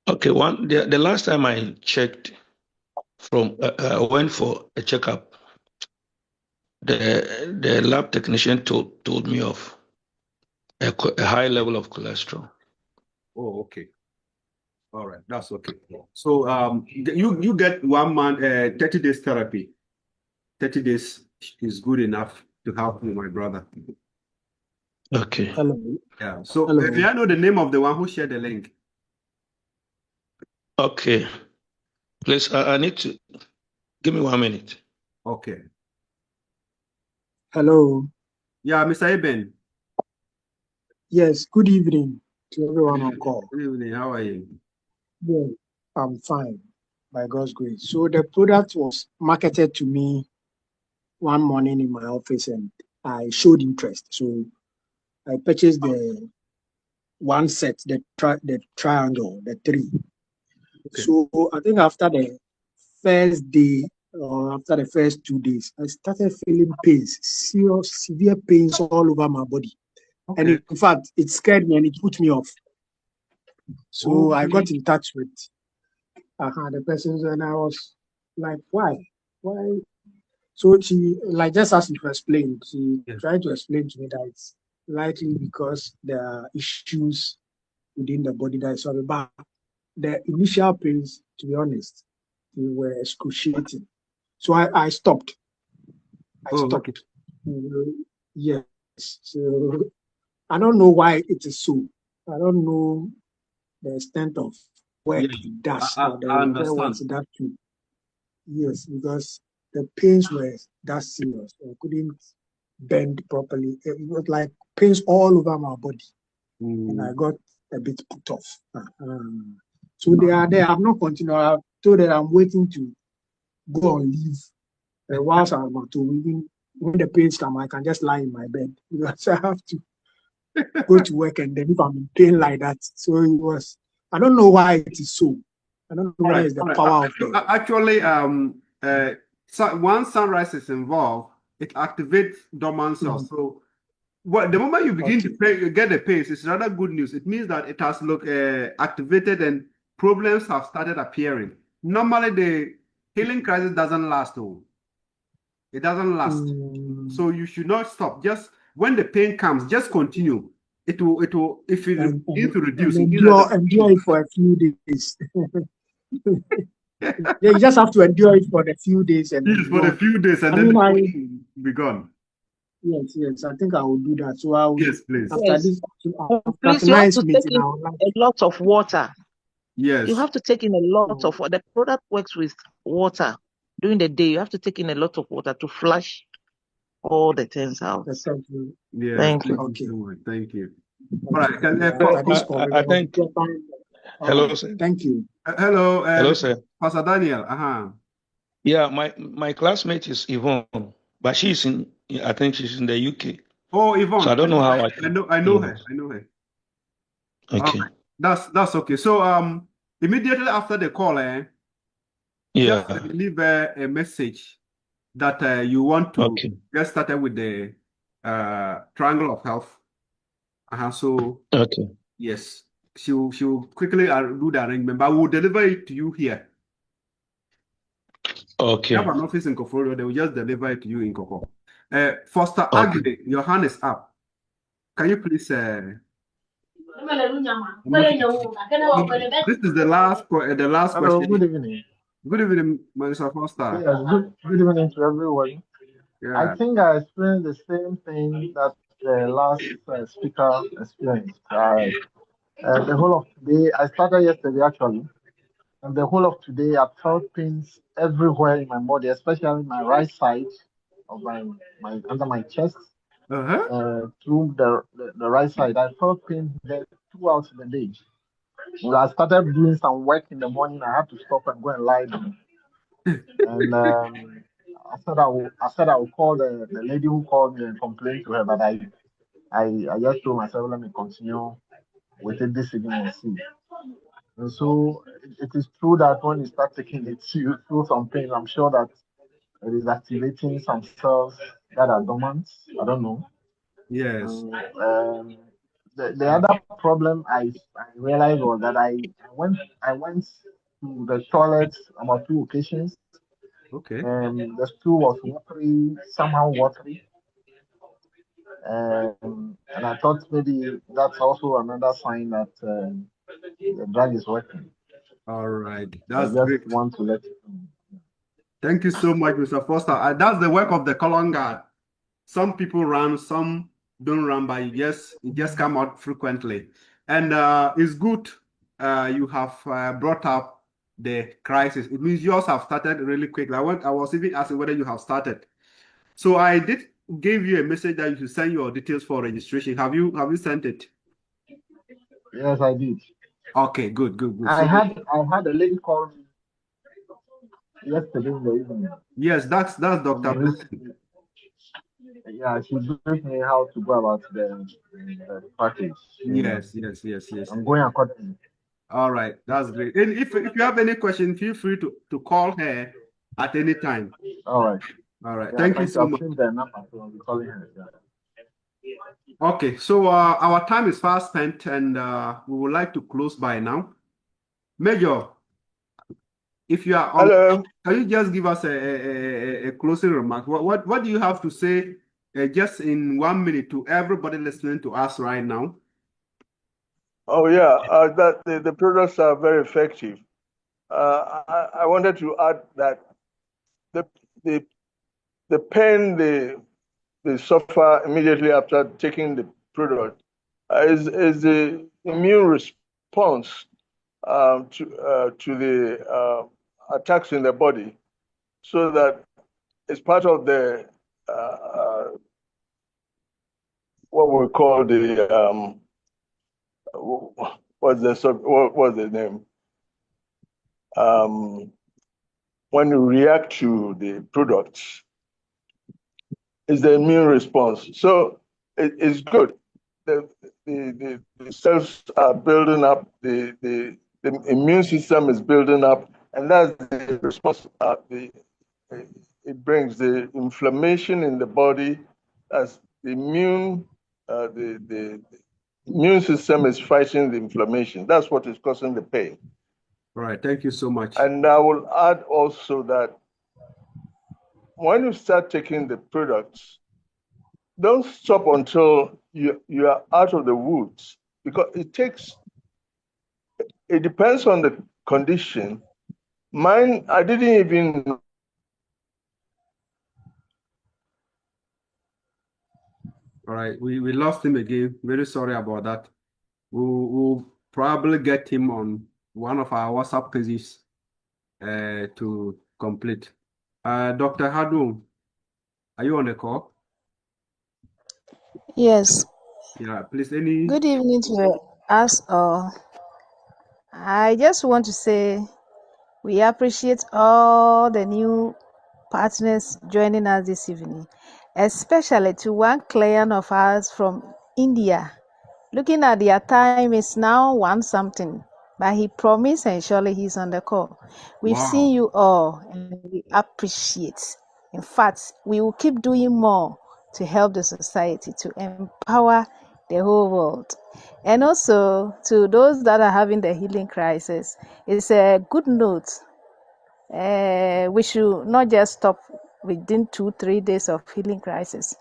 Okay. The last time I checked, I went for a checkup. The lab technician told me of a high level of cholesterol. Oh, okay. All right, that's okay. So you get 1 month 30 days therapy. 30 days is good enough to help you, my brother. Okay. Hello. Yeah. So Hello. may I know the name of the one who shared the link? Okay. Please, I need to give me 1 minute. Okay. Hello. Yeah, Mr. Eben. Yes, good evening to everyone on call. Good evening. How are you? Yeah, I'm fine, by God's grace. So the product was marketed to me one morning in my office and I showed interest. So I purchased the one set, the triangle, the 3. Okay. So I think after the first day or after the first 2 days, I started feeling pains, serious, severe pains all over my body. Okay. And in fact, it scared me and it put me off. So I got in touch with the persons and I was like, why? Why? So she, like, just as you explained, she tried to explain to me that it's likely because there are issues within the body that is sorry. But the initial pains, to be honest, they were excruciating. So I stopped. I stopped. Okay. Yes. So I don't know why it is so. I don't know the extent of work it does or the repair works it does too. Yes, because the pains were that serious. I couldn't bend properly. It was like pains all over my body. And I got a bit put off. So they are there. I've not continued. I've told that I'm waiting to go on leave. Whilst I'm about to, even when the pains come, I can just lie in my bed because I have to go to work, and then if I'm in pain like that. So it was, I don't know why it is so. I don't know whether it's the power of the... Actually, once sunrise is involved, it activates dormant cells. So the moment you begin to get the pains, it's rather good news. It means that it has activated and problems have started appearing. Normally, the healing crisis doesn't last, though. It doesn't last. So you should not stop. Just when the pain comes, just continue. It will, if it begins to reduce, endure it for a few days. You just have to endure it for a few days and then be gone. Yes, I think I will do that. So I will. Yes, please. After this, please, you have to take in a lot of water. Yes. You have to take in a lot of water. The product works with water. During the day, you have to take in a lot of water to flush all the things out. Yeah. Thank you. Okay. Thank you. All right. I think. Hello, sir. Thank you. Hello. Hello, sir. Pastor Daniel. Yeah, my classmate is Yvonne, but she's in. I think she's in the UK. Oh, Yvonne. So I don't know how I know her. I know her. Okay. That's okay. So immediately after the call, just leave a message that you want to get started with the triangle of health. So yes, she'll quickly do the arrangement, but we'll deliver it to you here. Okay. We have an office in Koforio, they will just deliver it to you in Koko. Foster Agbe, your hand is up. Can you please this is the last Hello, question. good evening. Good evening, Mr. Foster. Yes, good evening to everyone. Yeah. I think I experienced the same thing that the last speaker experienced. The whole of today, I started yesterday actually, and the whole of today I felt pains everywhere in my body, especially my right side of my under my chest, through the right side. I felt pain there throughout the day. When I started doing some work in the morning, I had to stop and go and lie down. And I said I would call the lady who called me and complain to her, but I just told myself, let me continue with it this evening and see. And so it is true that when you start taking it, you feel some pain. I'm sure that it is activating some cells that are dormant. I don't know. Yes. The other problem I realized was that I went to the toilet about 2 occasions. Okay. The stool was watery, somehow watery. And I thought maybe that's also another sign that the drug is working. All right. I That's just great. want to let you know. Thank you so much, Mr. Foster. That's the work of the colon guard. Some people run, some don't run, but you just come out frequently. And it's good you have brought up the crisis. It means yours have started really quickly. I was even asking whether you have started. So I did give you a message that you should send your details for registration. Have you sent it? Yes, I did. Okay, good. I had a lady call me yesterday in the evening. Yes, that's Dr. Yeah, she briefed me how to go about the package. Yes. I'm going accordingly. All right, that's great. And if you have any question, feel free to call her at any time. All right. Yeah, thank you so much. The number, so I'll be calling her. Yeah. Okay, so our time is fast spent, and we would like to close by now. Major, if you are on, Hello. can you just give us a closing remark? What do you have to say, just in 1 minute, to everybody listening to us right now? Oh yeah, that the products are very effective. I wanted to add that the pain they suffer immediately after taking the product is the immune response to the attacks in the body, so that it's part of the what we call the what was the name? When you react to the products, is the immune response. So it's good. The cells are building up, the immune system is building up, and that's the response. It brings the inflammation in the body as the immune system is fighting the inflammation. That's what is causing the pain. All right, thank you so much. And I will add also that when you start taking the products, don't stop until you are out of the woods, because it depends on the condition. Mine, I didn't even. All right, we lost him again. Very sorry about that. We'll probably get him on one of our WhatsApp pages to complete. Dr. Hadu, are you on the call? Yes. Yeah, please. Any? Good evening to us all. I just want to say we appreciate all the new partners joining us this evening. especially to one client of ours from India. Looking at their time, it's now 1 something, but he promised and surely he's on the call. We've seen you all and we appreciate. In fact, we will keep doing more to help the society, to empower the whole world. And also to those that are having the healing crisis, it's a good note. We should not just stop within 2-3 days of healing crisis.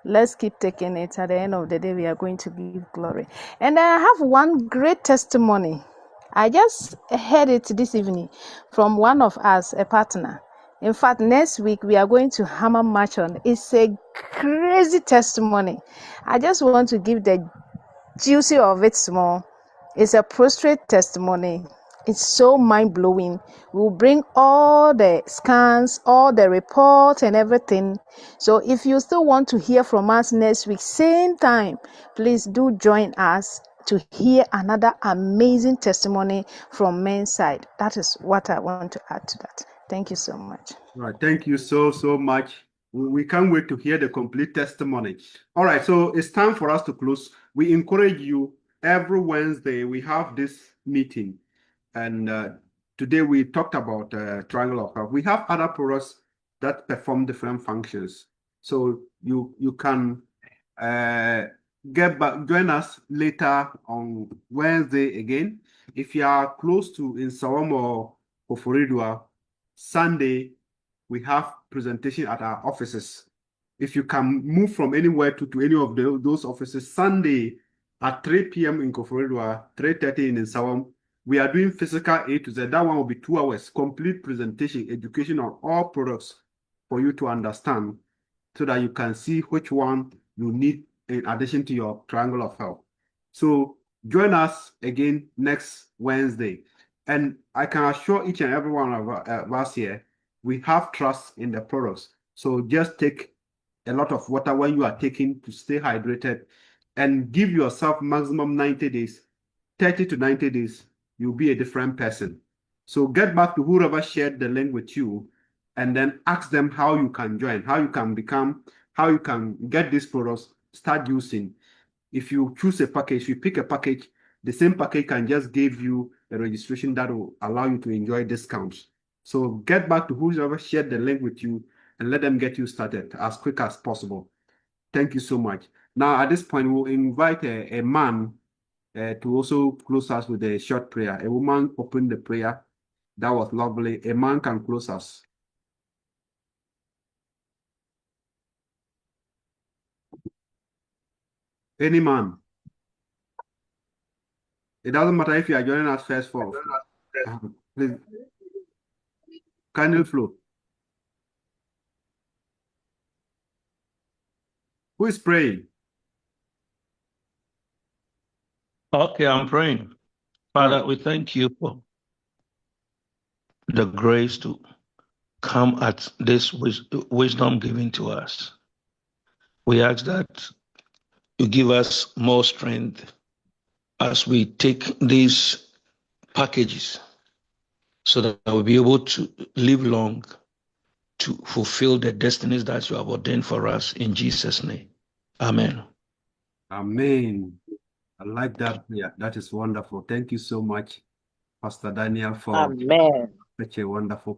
Let's keep taking it. At the end of the day, we are going to give glory. And I have one great testimony. I just heard it this evening from one of us, a partner. In fact, next week we are going to hammer match on. It's a crazy testimony. I just want to give the juicy of it small. It's a prostrate testimony. It's so mind-blowing. We'll bring all the scans, all the reports and everything. So if you still want to hear from us next week, same time, please do join us to hear another amazing testimony from men's side. That is what I want to add to that. Thank you so much. All right. Thank you so much. We can't wait to hear the complete testimony. All right. So it's time for us to close. We encourage you every Wednesday. We have this meeting. And today we talked about Triangle of Health. We have other products that perform different functions. So you can join us later on Wednesday again. If you are close to in Sawam or Koforidua, Sunday we have presentation at our offices. If you can move from anywhere to any of those offices, Sunday at 3 p.m. in Koforidua, 3:30 in Sawam, we are doing physical A to Z. That one will be 2 hours, complete presentation, education on all products for you to understand so that you can see which one you need in addition to your Triangle of Health. So join us again next Wednesday. And I can assure each and every one of us here, we have trust in the products. So just take a lot of water when you are taking to stay hydrated and give yourself maximum 90 days, 30 to 90 days. You'll be a different person. So get back to whoever shared the link with you and then ask them how you can join, how you can get these products, start using. If you choose a package, you pick a package, the same package can just give you a registration that will allow you to enjoy discounts. So get back to whoever shared the link with you and let them get you started as quick as possible. Thank you so much. Now, at this point, we'll invite a man to also close us with a short prayer. A woman opened the prayer. That was lovely. A man can close us. Any man. It doesn't matter if you are joining us first for. Please. Candle flow. Who is praying? Okay, I'm praying. Father, we thank you for the grace to come at this wisdom given to us. We ask that you give us more strength as we take these packages so that we'll be able to live long to fulfill the destinies that you have ordained for us in Jesus' name. Amen. Amen. I like that prayer. That is wonderful. Thank you so much, Pastor Daniel, for Amen. such a wonderful